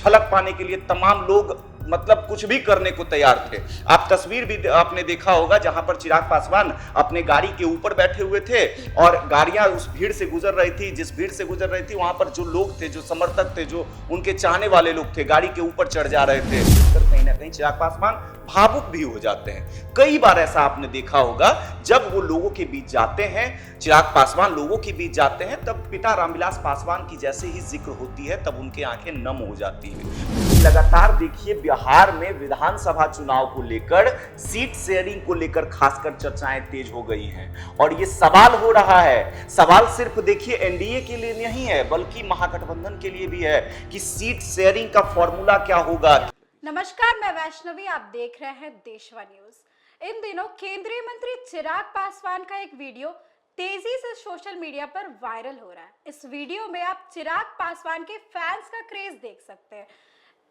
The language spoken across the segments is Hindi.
झलक पाने के लिए तमाम लोग मतलब कुछ भी करने को तैयार थे। आप तस्वीर भी आपने देखा होगा जहां पर चिराग पासवान अपने गाड़ी के ऊपर बैठे हुए थे और गाड़ियां उस भीड़ से गुजर रही थी। जिस भीड़ से गुजर रही थी वहां पर जो लोग थे, जो समर्थक थे, जो उनके चाहने वाले लोग थे, गाड़ी के ऊपर चढ़ जा रहे थे। कहीं ना कहीं चिराग पासवान भावुक भी हो जाते हैं। कई बार ऐसा आपने देखा होगा जब वो लोगों के बीच जाते हैं, चिराग पासवान लोगों के बीच जाते हैं, तब पिता रामविलास पासवान की जैसे ही जिक्र होती है तब उनकी आंखें नम हो जाती है। लगातार देखिए बिहार में विधानसभा चुनाव को लेकर, सीट शेयरिंग को लेकर खासकर चर्चाएं तेज हो गई हैं और ये सवाल हो रहा है। सवाल सिर्फ देखिए एनडीए के लिए नहीं है बल्कि महागठबंधन के लिए भी है कि सीट शेयरिंग का फॉर्मूला क्या होगा। नमस्कार, मैं वैष्णवी, आप देख रहे हैं देशवा न्यूज। इन दिनों केंद्रीय मंत्री चिराग पासवान का एक वीडियो तेजी से सोशल मीडिया पर वायरल हो रहा है। इस वीडियो में आप चिराग पासवान के फैंस का क्रेज देख सकते हैं।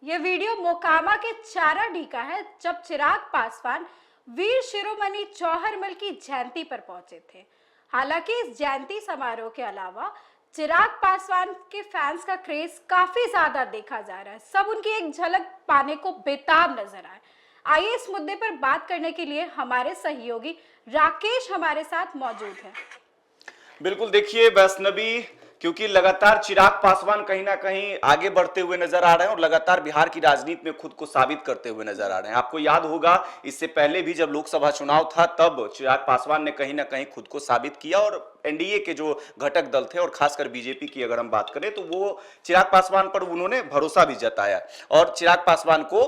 यह वीडियो मोकामा के चाराडी का है जब चिराग पासवान वीर शिरोमणि जौहरमल की जयंती पर पहुंचे थे। हालांकि इस जयंती समारोह के अलावा चिराग पासवान के फैंस का क्रेज काफी ज्यादा देखा जा रहा है। सब उनकी एक झलक पाने को बेताब नजर आए। आइए इस मुद्दे पर बात करने के लिए हमारे सहयोगी राकेश हमारे साथ मौजूद हैं। बिल्कुल, देखिए वैष्णवी, क्योंकि लगातार चिराग पासवान कहीं ना कहीं आगे बढ़ते हुए नजर आ रहे हैं और लगातार बिहार की राजनीति में खुद को साबित करते हुए नजर आ रहे हैं। आपको याद होगा इससे पहले भी जब लोकसभा चुनाव था तब चिराग पासवान ने कहीं ना कहीं खुद को साबित किया और एनडीए के जो घटक दल थे और खासकर बीजेपी की अगर हम बात करें तो वो चिराग पासवान पर उन्होंने भरोसा भी जताया और चिराग पासवान को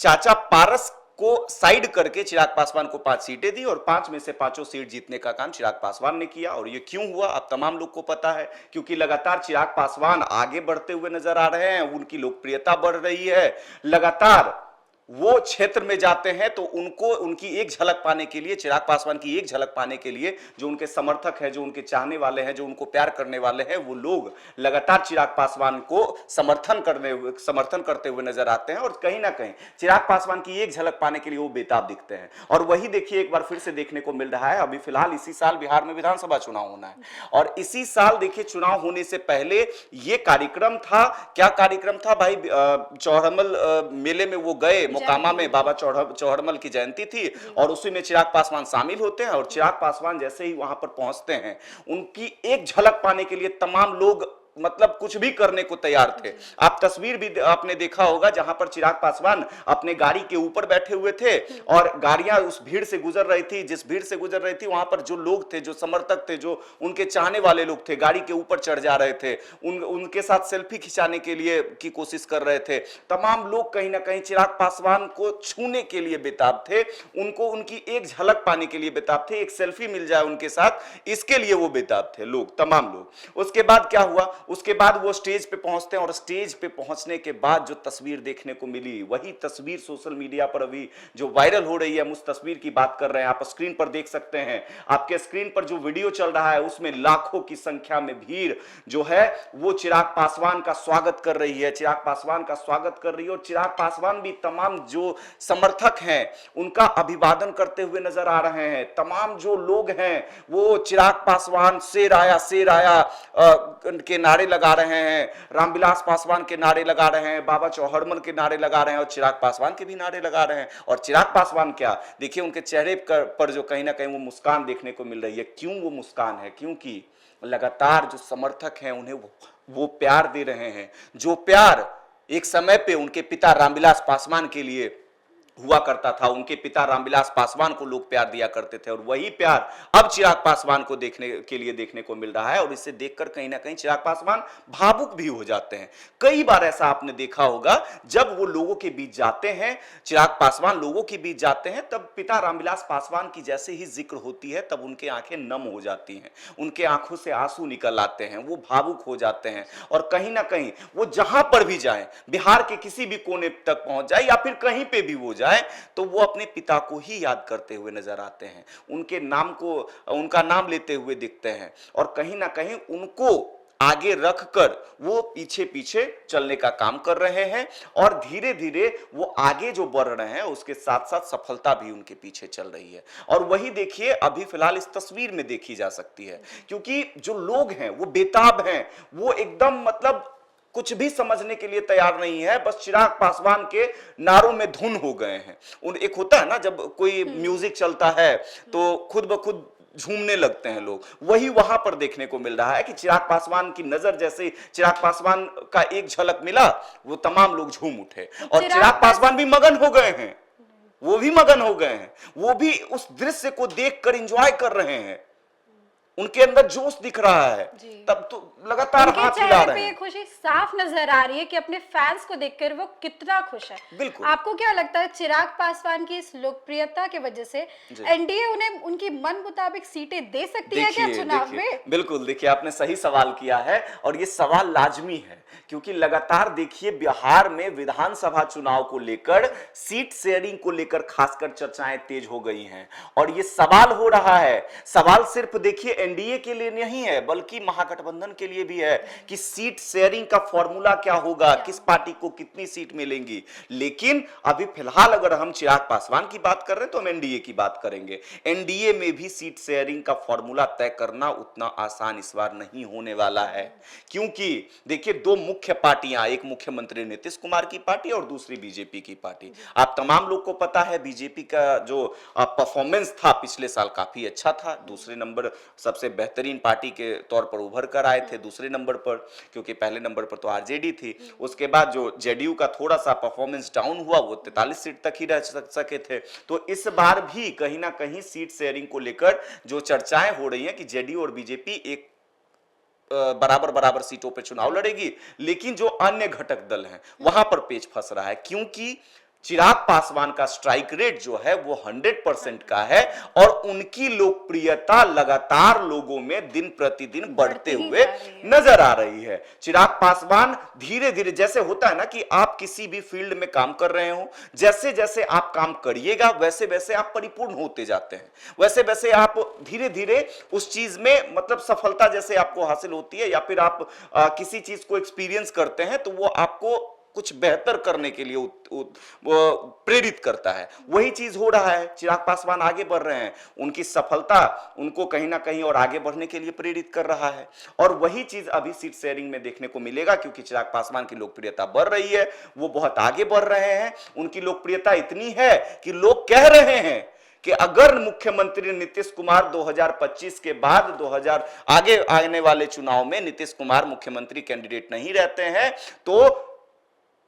चाचा पारस को साइड करके चिराग पासवान को 5 सीटें दी और 5 में से 5 सीट जीतने का काम चिराग पासवान ने किया। और ये क्यों हुआ अब तमाम लोग को पता है, क्योंकि लगातार चिराग पासवान आगे बढ़ते हुए नजर आ रहे हैं, उनकी लोकप्रियता बढ़ रही है। लगातार वो क्षेत्र में जाते हैं तो उनको उनकी एक झलक पाने के लिए, चिराग पासवान की एक झलक पाने के लिए जो उनके समर्थक हैं, जो उनके चाहने वाले हैं, जो उनको प्यार करने वाले हैं, वो लोग लगातार चिराग पासवान को समर्थन करते हुए नजर आते हैं और कहीं ना कहीं चिराग पासवान की एक झलक पाने के लिए वो बेताब दिखते हैं। और वही देखिए एक बार फिर से देखने को मिल रहा है। अभी फिलहाल इसी साल बिहार में विधानसभा चुनाव होना है और इसी साल देखिए चुनाव होने से पहले ये कार्यक्रम था। क्या कार्यक्रम था भाई? चौहरमल मेले में वो गए, मोकामा में बाबा चौहरमल की जयंती थी और उसी में चिराग पासवान शामिल होते हैं और चिराग पासवान जैसे ही वहां पर पहुंचते हैं उनकी एक झलक पाने के लिए तमाम लोग मतलब कुछ भी करने को तैयार थे। आप तस्वीर भी आपने देखा होगा जहां पर चिराग पासवान अपने गाड़ी के ऊपर बैठे हुए थे और गाड़ियां उस भीड़ से गुजर रही थी। जिस भीड़ से गुजर रही थी वहां पर जो लोग थे, जो समर्थक थे, जो उनके चाहने वाले लोग थे, गाड़ी के ऊपर चढ़ जा रहे थे, उनके साथ सेल्फी खिंचाने के लिए की कोशिश कर रहे थे। तमाम लोग कहीं ना कहीं चिराग पासवान को छूने के लिए बेताब थे, उनको उनकी एक झलक पाने के लिए बेताब थे, एक सेल्फी मिल जाए उनके साथ, इसके लिए वो बेताब थे लोग, तमाम लोग। उसके बाद क्या हुआ? उसके बाद वो स्टेज पे पहुंचते हैं और स्टेज पे पहुंचने के बाद जो तस्वीर देखने को मिली वही तस्वीर सोशल मीडिया पर अभी जो वायरल हो रही है, हम उस तस्वीर की बात कर रहे हैं। आप स्क्रीन पर देख सकते हैं, आपके स्क्रीन पर जो वीडियो चल रहा है उसमें लाखों की संख्या में भीड़ जो है वो चिराग पासवान का स्वागत कर रही है, चिराग पासवान का स्वागत कर रही है और चिराग पासवान भी तमाम जो समर्थक हैं उनका अभिवादन करते हुए नजर आ रहे हैं। तमाम जो लोग हैं वो चिराग पासवान शेर आया के नारे लगा रहे हैं, रामविलास पासवान के नारे लगा रहे हैं, बाबा चौहरमल के नारे लगा रहे हैं और चिराग पासवान के भी नारे लगा रहे हैं। और चिराग पासवान क्या देखिए उनके चेहरे पर जो कहीं ना कहीं वो मुस्कान देखने को मिल रही है। क्यों वो मुस्कान है? क्योंकि लगातार जो समर्थक हैं उन्हें वो प्यार दे रहे हैं, जो प्यार एक समय पे उनके पिता रामविलास पासवान के लिए हुआ करता था। उनके पिता रामविलास पासवान को लोग प्यार दिया करते थे और वही प्यार अब चिराग पासवान को देखने को मिल रहा है और इसे देखकर कहीं ना कहीं चिराग पासवान भावुक भी हो जाते हैं। कई बार ऐसा आपने देखा होगा जब वो लोगों के बीच जाते हैं, चिराग पासवान लोगों के बीच जाते हैं, तब पिता रामविलास पासवान की जैसे ही जिक्र होती है तब उनकी आंखें नम हो जाती हैं, उनके आंखों से आंसू निकल आते हैं, वो भावुक हो जाते हैं और कहीं ना कहीं वो जहां पर भी जाए, बिहार के किसी भी कोने तक पहुंच जाए या फिर कहीं पे भी वो जाए तो वो अपने पिता को ही याद करते हुए नजर आते हैं, उनका नाम लेते हुए दिखते हैं और कहीं ना कहीं उनको आगे रखकर वो पीछे पीछे चलने का काम कर रहे हैं और धीरे धीरे वो आगे जो बढ़ रहे हैं उसके साथ साथ सफलता भी उनके पीछे चल रही है। और वही देखिए अभी फिलहाल इस तस्वीर में देखी जा सकती है, क्योंकि जो लोग हैं वो बेताब हैं, वो एकदम मतलब कुछ भी समझने के लिए तैयार नहीं है, बस चिराग पासवान के नारों में धुन हो गए हैं। उन एक होता है ना, जब कोई म्यूजिक चलता है तो खुद ब खुद झूमने लगते हैं लोग, वही वहां पर देखने को मिल रहा है कि चिराग पासवान की नजर जैसे चिराग पासवान का एक झलक मिला, वो तमाम लोग झूम उठे और चिराग पासवान भी मगन हो गए हैं, वो भी मगन हो गए हैं, वो भी उस दृश्य को देखकर एंजॉय कर रहे हैं, उनके अंदर जोश दिख रहा है, तब तो लगातार उनके हाथ हिला चेहरे रहे पे ये हैं। खुशी साफ नजर आ रही है कि अपने फैंस को देखकर वो कितना खुश है। बिल्कुल। आपको क्या लगता है चिराग पासवान की इस लोकप्रियता की वजह से एनडीए उन्हें उनकी मन मुताबिक सीटें दे सकती है क्या चुनाव में? बिल्कुल, देखिए आपने सही सवाल किया है और ये सवाल लाजमी है, क्योंकि लगातार देखिए बिहार में विधानसभा चुनाव को लेकर, सीट शेयरिंग को लेकर खासकर चर्चाएं तेज हो गई हैं और ये सवाल हो रहा है, सवाल सिर्फ देखिए एनडीए के लिए नहीं है बल्कि महागठबंधन के लिए भी है कि सीट शेयरिंग का फॉर्मूला क्या होगा, किस पार्टी को कितनी सीट मिलेंगी। लेकिन अभी फिलहाल अगर हम चिराग पासवान की बात कर रहे हैं तो हम एनडीए की बात करेंगे। एनडीए में भी सीट शेयरिंग का फॉर्मूला तय करना उतना आसान इस बार नहीं होने वाला है, क्योंकि देखिए दो मुख्य पार्टियां, एक मुख्यमंत्री नीतीश कुमार की पार्टी और दूसरी बीजेपी की पार्टी। आप तमाम लोग को पता है बीजेपी का जो परफॉर्मेंस था पिछले साल काफी अच्छा था, दूसरे नंबर सबसे बेहतरीन पार्टी के तौर पर उभर कर आए थे दूसरे नंबर पर, क्योंकि पहले नंबर पर तो आरजेडी थी। उसके बाद जो जेडीयू का थोड़ा सा परफॉर्मेंस डाउन हुआ, वो 43 सीट तक ही रह सके थे। तो इस बार भी कहीं ना कहीं सीट शेयरिंग को लेकर जो चर्चाएं हो रही हैं कि जेडीयू और बीजेपी एक बराबर बराबर सीटों पर चुनाव लड़ेगी, लेकिन जो अन्य घटक दल हैं वहां पर पेच फंस रहा है, क्योंकि चिराग पासवान का स्ट्राइक रेट जो है वो 100% का है और उनकी लोकप्रियता लगातार लोगों में दिन प्रतिदिन बढ़ते हुए नजर आ रही है। चिराग पासवान धीरे धीरे, जैसे होता है ना कि आप किसी भी फील्ड में काम कर रहे हो, जैसे जैसे आप काम करिएगा वैसे वैसे आप परिपूर्ण होते जाते हैं, वैसे वैसे आप धीरे धीरे उस चीज में मतलब सफलता जैसे आपको हासिल होती है या फिर आप किसी चीज को एक्सपीरियंस करते हैं तो वो आपको कुछ बेहतर करने के लिए प्रेरित करता है। वही चीज हो रहा है, चिराग पासवान आगे बढ़ रहे हैं, उनकी सफलता उनको कहीं ना कहीं और आगे बढ़ने के लिए प्रेरित कर रहा है और वही चीज अभी सीट शेयरिंग में देखने को मिलेगा, क्योंकि चिराग पासवान की लोकप्रियता बढ़ रही है, वो बहुत आगे बढ़ रहे हैं। उनकी लोकप्रियता इतनी है कि लोग कह रहे हैं कि अगर मुख्यमंत्री नीतीश कुमार 2025 के बाद 2000 आगे आने वाले चुनाव में नीतीश कुमार मुख्यमंत्री कैंडिडेट नहीं रहते हैं तो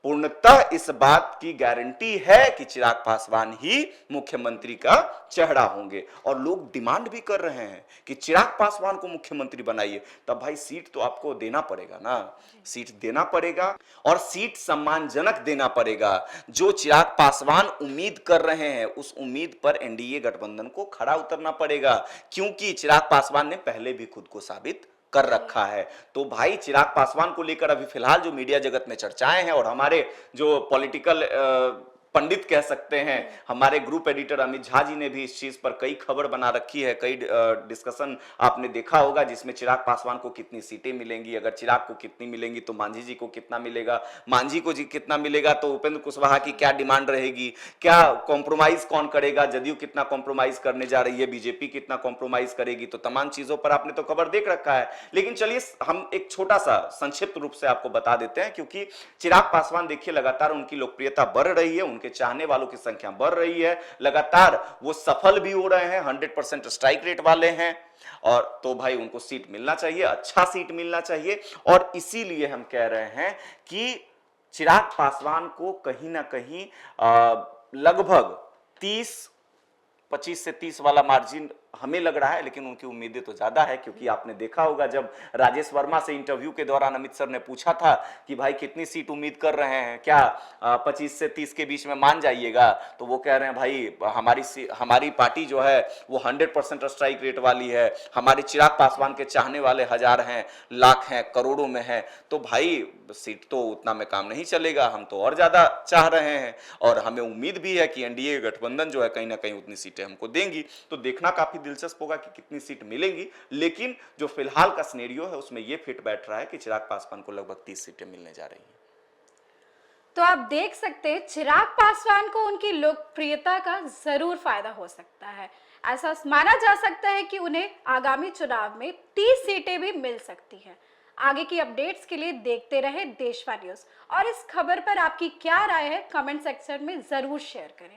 पूर्णतः इस बात की गारंटी है कि चिराग पासवान ही मुख्यमंत्री का चेहरा होंगे और लोग डिमांड भी कर रहे हैं कि चिराग पासवान को मुख्यमंत्री बनाइए। तब भाई सीट तो आपको देना पड़ेगा ना, सीट देना पड़ेगा और सीट सम्मानजनक देना पड़ेगा। जो चिराग पासवान उम्मीद कर रहे हैं उस उम्मीद पर एनडीए गठबंधन को खड़ा उतरना पड़ेगा, क्योंकि चिराग पासवान ने पहले भी खुद को साबित कर रखा है। तो भाई चिराग पासवान को लेकर अभी फिलहाल जो मीडिया जगत में चर्चाएं हैं और हमारे जो पॉलिटिकल पंडित कह सकते हैं, हमारे ग्रुप एडिटर अमित झा जी ने भी इस चीज पर कई खबर बना रखी है, कई डिस्कशन आपने देखा होगा जिसमें चिराग पासवान को कितनी सीटें मिलेंगी, अगर चिराग को कितनी मिलेंगी तो मांझी जी को कितना मिलेगा, मांझी को जी कितना मिलेगा तो उपेंद्र कुशवाहा की क्या डिमांड रहेगी, क्या कॉम्प्रोमाइज कौन करेगा, जदयू कितना कॉम्प्रोमाइज करने जा रही है, बीजेपी कितना कॉम्प्रोमाइज करेगी, तो तमाम चीजों पर आपने तो खबर देख रखा है। लेकिन चलिए हम एक छोटा सा संक्षिप्त रूप से आपको बता देते हैं, क्योंकि चिराग पासवान देखिए लगातार उनकी लोकप्रियता बढ़ रही है, उनके चाहने वालों की संख्या बढ़ रही है, लगातार वो सफल भी हो रहे हैं, 100% स्ट्राइक रेट वाले हैं और तो भाई उनको सीट मिलना चाहिए, अच्छा सीट मिलना चाहिए। और इसीलिए हम कह रहे हैं कि चिराग पासवान को कहीं ना कहीं लगभग 25 से 30 वाला मार्जिन हमें लग रहा है, लेकिन उनकी उम्मीदें तो ज्यादा है, क्योंकि आपने देखा होगा जब राजेश वर्मा से इंटरव्यू के दौरान अमित सर ने पूछा था कि भाई कितनी सीट उम्मीद कर रहे हैं, क्या 25 से 30 के बीच में मान जाइएगा, तो वो कह रहे हैं भाई हमारी पार्टी जो है वो 100% स्ट्राइक रेट वाली है, हमारे चिराग पासवान के चाहने वाले हजार हैं, लाख हैं, करोड़ों में हैं, तो भाई सीट तो उतना में काम नहीं चलेगा, हम तो और ज्यादा चाह रहे हैं और हमें उम्मीद भी है कि एनडीए गठबंधन जो है कहीं ना कहीं उतनी सीटें हमको देंगी। तो देखना काफी दिलचस्प होगा कि कितनी सीट मिलेंगी, लेकिन जो फिलहाल का सिनेरियो है उसमें यह फिट बैठ रहा है कि चिराग पासवान को लगभग 30 सीटें मिलने जा रही हैं। तो आप देख सकते हैं चिराग पासवान को उनकी लोकप्रियता का जरूर फायदा हो सकता है। ऐसा माना जा सकता है कि उन्हें आगामी चुनाव में 30 सीटें भी मिल सकती हैं। आगे की अपडेट्स के लिए देखते रहे देशवा न्यूज और इस खबर पर आपकी क्या राय है कमेंट सेक्शन में जरूर शेयर करें।